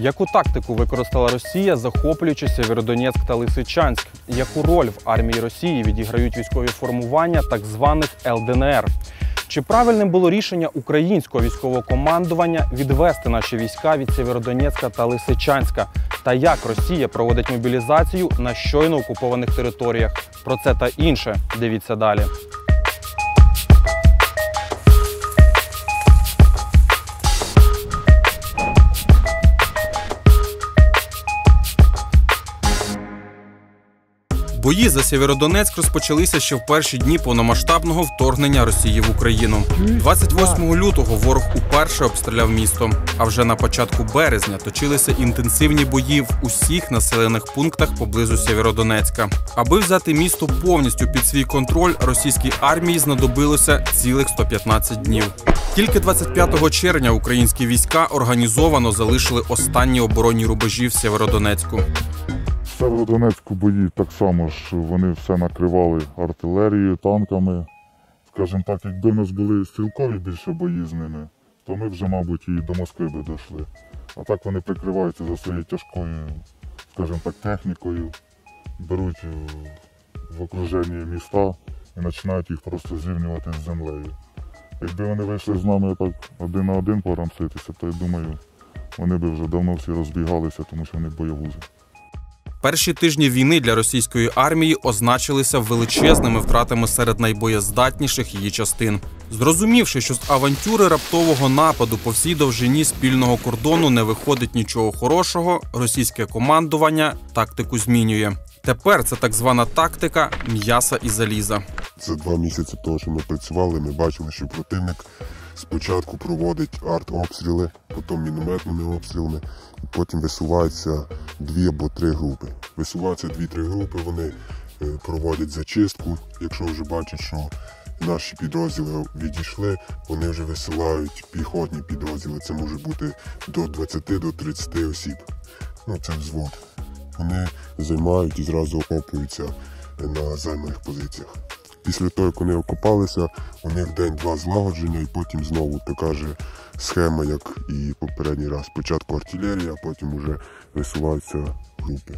Яку тактику використала Росія, захоплюючи Сєвєродонецьк та Лисичанськ? Яку роль в армії Росії відіграють військові формування так званих ЛДНР? Чи правильним було рішення українського військового командування відвести наші війська від Сєвєродонецька та Лисичанська? Та як Росія проводить мобілізацію на щойно окупованих територіях? Про це та інше дивіться далі. Бої за Сєвєродонецьк розпочалися ще в перші дні повномасштабного вторгнення Росії в Україну. 28 лютого ворог уперше обстріляв місто, а вже на початку березня точилися інтенсивні бої в усіх населених пунктах поблизу Сєвєродонецька. Аби взяти місто повністю під свій контроль, російській армії знадобилося цілих 115 днів. Тільки 25 червня українські війська організовано залишили останні оборонні рубежі в Сєвєродонецьку. В Сєвєродонецьку бої так само ж вони все накривали артилерією, танками. Скажімо так, якби в нас були стрілкові більше бої з ними, то ми вже, мабуть, і до Москви би дійшли. А так вони прикриваються за своєю тяжкою, скажімо так, технікою, беруть в окруження міста і починають їх просто зрівнювати з землею. Якби вони вийшли з нами так один на один порамситися, то я думаю, вони б вже давно всі розбігалися, тому що вони бойовузи. Перші тижні війни для російської армії означилися величезними втратами серед найбоєздатніших її частин. Зрозумівши, що з авантюри раптового нападу по всій довжині спільного кордону не виходить нічого хорошого, російське командування тактику змінює. Тепер це так звана тактика м'яса і заліза. За 2 місяці того, що ми працювали, ми бачили, що противник спочатку проводить артобстріли, потім мінометними обстрілами, і потім висуваються 2 або 3 групи. Висуваються 2-3 групи, вони проводять зачистку. Якщо вже бачать, що наші підрозділи відійшли, вони вже висилають піхотні підрозділи. Це може бути до 20-30 осіб. Це взвод. Вони займають і зразу окопуються на займаних позиціях. Після того, як вони окопалися, у них день-два злагодження і потім знову така ж схема, як і попередній раз. Спочатку артилерія, а потім вже висуваються групи.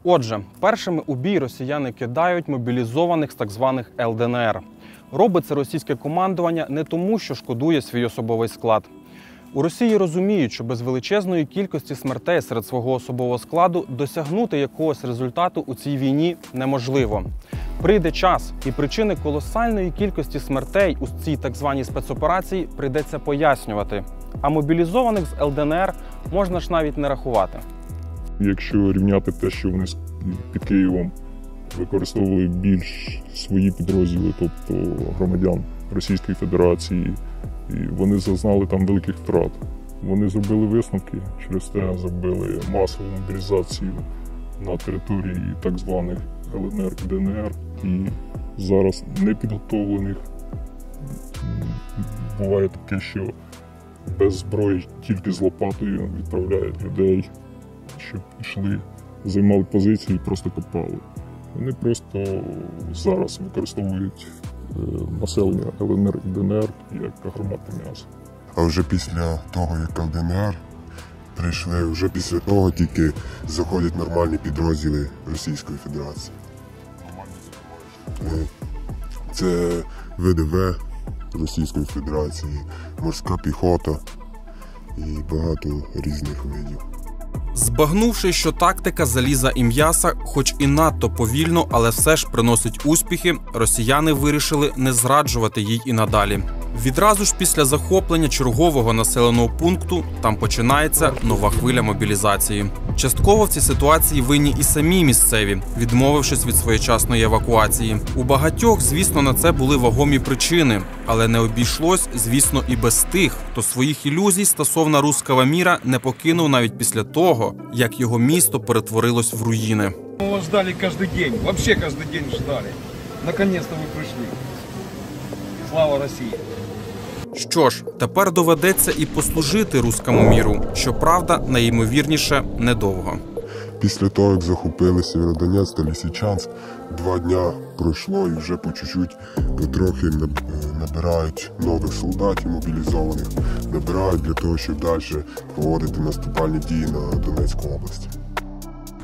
Отже, першими у бій росіяни кидають мобілізованих з так званих ЛДНР. Робить це російське командування не тому, що шкодує свій особовий склад. У Росії розуміють, що без величезної кількості смертей серед свого особового складу досягнути якогось результату у цій війні неможливо. Прийде час, і причини колосальної кількості смертей у цій так званій спецоперації прийдеться пояснювати. А мобілізованих з ЛДНР можна ж навіть не рахувати. Якщо рівняти те, що вони під Києвом використовували більш свої підрозділи, тобто громадян Російської Федерації, і вони зазнали там великих втрат. Вони зробили висновки, через те зробили масову мобілізацію на території так званих ЛНР і ДНР. І зараз непідготовлених буває таке, що без зброї, тільки з лопатою відправляють людей, щоб пішли, займали позиції і просто копали. Вони просто зараз використовують населення ЛНР і ДНР як гарматне м'ясо. А вже після того, як ЛДНР прийшли, вже після того тільки заходять нормальні підрозділи Російської Федерації. Це ВДВ Російської Федерації, морська піхота і багато різних видів. Збагнувши, що тактика заліза і м'яса, хоч і надто повільно, але все ж приносить успіхи, росіяни вирішили не зраджувати їй і надалі. Відразу ж після захоплення чергового населеного пункту там починається нова хвиля мобілізації. Частково в цій ситуації винні і самі місцеві, відмовившись від своєчасної евакуації. У багатьох, звісно, на це були вагомі причини, але не обійшлось, звісно, і без тих, хто своїх ілюзій стосовно руського міра не покинув навіть після того, як його місто перетворилось в руїни. Мы вас ждали каждый день, вообще каждый день ждали. Наконец-то вы пришли. Слава Росії! Що ж, тепер доведеться і послужити руському міру, щоправда, найімовірніше, недовго. Після того, як захопили Сєвєродонецьк та Лисичанськ, 2 дня пройшло і вже по чуть-чуть, потрохи набирають нових солдатів мобілізованих, набирають для того, щоб далі проводити наступальні дії на Донецьку область.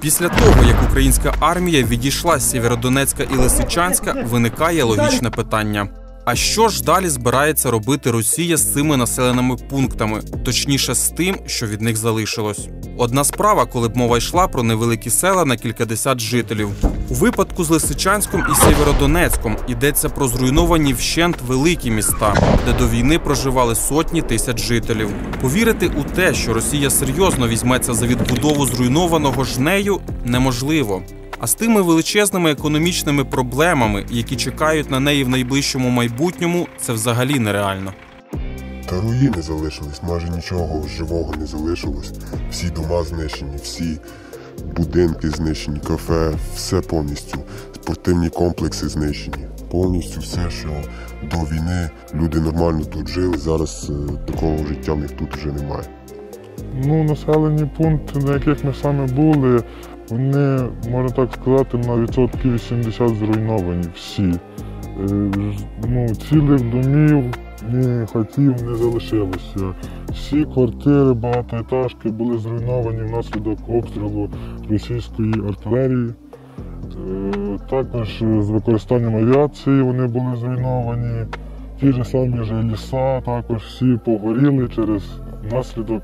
Після того, як українська армія відійшла з Сєвєродонецька і Лисичанська, виникає логічне питання. А що ж далі збирається робити Росія з цими населеними пунктами, точніше з тим, що від них залишилось? Одна справа, коли б мова йшла про невеликі села на кількадесят жителів. У випадку з Лисичанськом і Сєвєродонецьком йдеться про зруйновані вщент великі міста, де до війни проживали сотні тисяч жителів. Повірити у те, що Росія серйозно візьметься за відбудову зруйнованого ж нею, неможливо. А з тими величезними економічними проблемами, які чекають на неї в найближчому майбутньому, це взагалі нереально. Та руїни залишились, майже нічого живого не залишилось. Всі дома знищені, всі будинки знищені, кафе, все повністю. Спортивні комплекси знищені. Повністю все, що до війни люди нормально тут жили, зараз такого життя в них тут вже немає. Населені пункти, на яких ми саме були, вони, можна так сказати, на відсотків 80 зруйновані всі. Цілих домів, ні хатів не залишилося. Всі квартири, багатоетажки були зруйновані внаслідок обстрілу російської артилерії. Також з використанням авіації вони були зруйновані. Ті ж самі ж ліса також всі погоріли через наслідок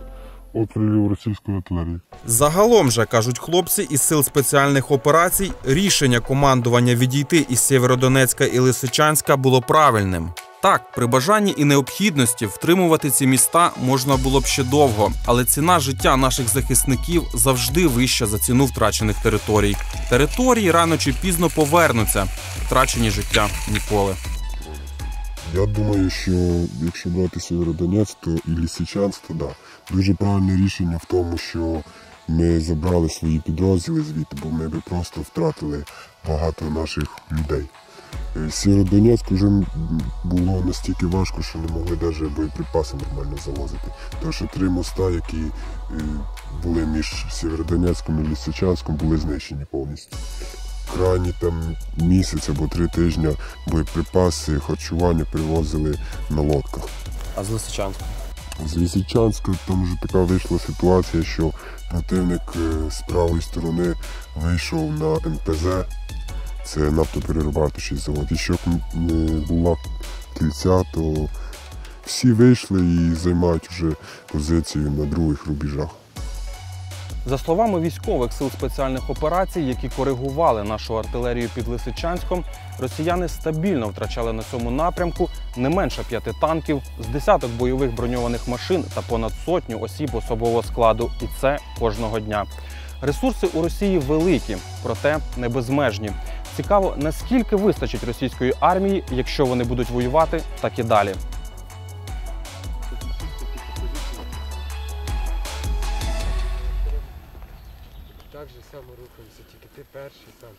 обстрілів російської артилерії. Загалом же, кажуть хлопці із сил спеціальних операцій, рішення командування відійти із Сєвєродонецька і Лисичанська було правильним. Так, при бажанні і необхідності втримувати ці міста можна було б ще довго, але ціна життя наших захисників завжди вища за ціну втрачених територій. Території рано чи пізно повернуться, втрачені життя ніколи. Я думаю, що якщо брати Сєвєродонецьк, то і Лисичанськ, то да. Дуже правильне рішення в тому, що ми забрали свої підрозділи звідти, бо ми би просто втратили багато наших людей. Сєвєродонецьк вже було настільки важко, що не могли навіть боєприпаси нормально завозити. Тому що 3 моста, які були між Сєвєродонецьком і Лисичанськом, були знищені повністю. Крайні місяць або 3 тижні боєприпаси, харчування привозили на лодках. А з Лисичанська? З Лисичанська там вже така вийшла ситуація, що противник з правої сторони вийшов на НПЗ, це нафтоперерабатуючий завод. І щоб не була кільця, то всі вийшли і займають вже позиції на других рубежах. За словами військових сил спеціальних операцій, які коригували нашу артилерію під Лисичанськом, росіяни стабільно втрачали на цьому напрямку не менше 5 танків, з десяток бойових броньованих машин та понад 100 осіб особового складу. І це кожного дня. Ресурси у Росії великі, проте не безмежні. Цікаво, наскільки вистачить російської армії, якщо вони будуть воювати, так і далі. Так же само рухаємося, тільки ти перший сам.